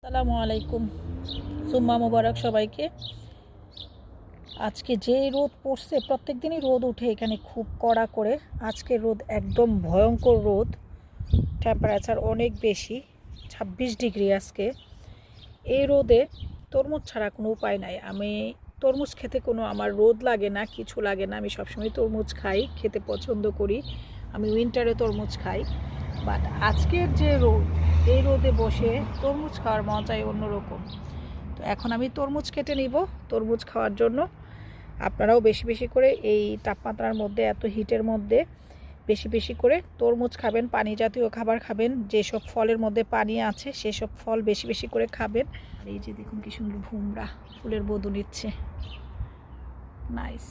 আসসালামু আলাইকুম, সুম্মা মুবারক সবাইকে। আজকে যে রোদ পড়ছে, প্রত্যেক দিনই রোদ উঠে এখানে খুব কড়া করে। আজকে রোদ একদম ভয়ঙ্কর রোদ, টেম্পারেচার অনেক বেশি, 26 ডিগ্রি আজকে। এই রোদে তরমুজ ছাড়া কোনো উপায় নাই। আমি তরমুজ খেতে আমার রোদ লাগে না, কিছু লাগে না। আমি সবসময় তরমুজ খাই, খেতে পছন্দ করি। আমি উইন্টারে তরমুজ খাই, বাট আজকের যে রোদ, এই রোদে বসে তরমুজ খাওয়ার মজাই অন্যরকম। তো এখন আমি তরমুজ কেটে নিব তরমুজ খাওয়ার জন্য। আপনারাও বেশি বেশি করে এই তাপমাত্রার মধ্যে, এত হিটের মধ্যে বেশি বেশি করে তরমুজ খাবেন, পানি জাতীয় খাবার খাবেন। যেসব ফলের মধ্যে পানি আছে সেসব ফল বেশি বেশি করে খাবেন। আর এই যে দেখুন কি সুন্দর ভুমরা ফুলের বধূ নিচ্ছে, নাইস।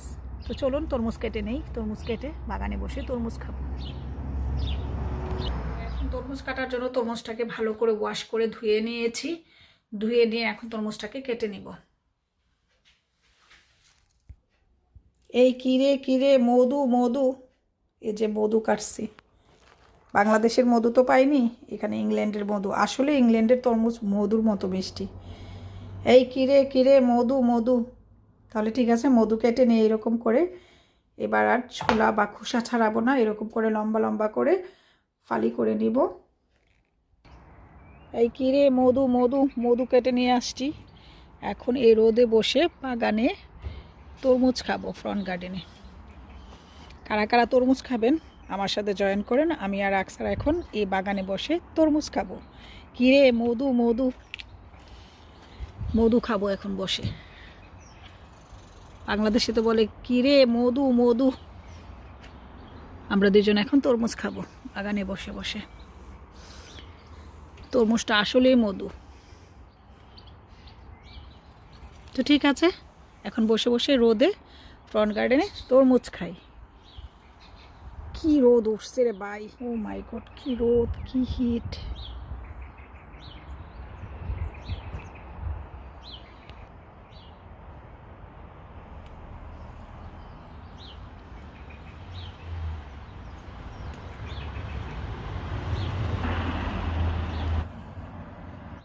তো চলুন তরমুজ কেটে নেই, তরমুজ কেটে বাগানে বসে তরমুজ খাবো। এখন তরমুজ কাটার জন্য তরমুজটাকে ভালো করে ওয়াশ করে ধুয়ে নিয়েছি। ধুয়ে নিয়ে এখন তরমুজটাকে কেটে নিব। এই কিরে কিরে মধু মধু, এই যে মধু কাটছি। বাংলাদেশের মধু তো পাইনি, এখানে ইংল্যান্ডের মধু। আসলে ইংল্যান্ডের তরমুজ মধুর মতো মিষ্টি। এই কিরে কিরে মধু মধু। তাহলে ঠিক আছে, মধু কেটে নিয়ে এরকম করে। এবার আর ছোলা বা খোসা ছাড়াবো না, এরকম করে লম্বা লম্বা করে ফালি করে নিব। এই কিরে মধু মধু, মধু কেটে নিয়ে আসছি। এখন এই রোদে বসে বাগানে তরমুজ খাবো, ফ্রন্ট গার্ডেনে। কারা কারা তরমুজ খাবেন আমার সাথে জয়েন করেন। আমি আর আকসার এখন এই বাগানে বসে তরমুজ খাবো। কিরে মধু মধু, মধু খাবো এখন বসে। বাংলাদেশে তো বলে কিরে মধু মধু। আমরা দুজন এখন তরমুজ খাবো বাগানে বসে বসে। তরমুজটা আসলেই মধু। তো ঠিক আছে, এখন বসে বসে রোদে ফ্রন্ট গার্ডেনে তরমুজ খাই। কি রোদ উঠছে রে ভাই, ও মাই গড, কি রোদ, কি হিট।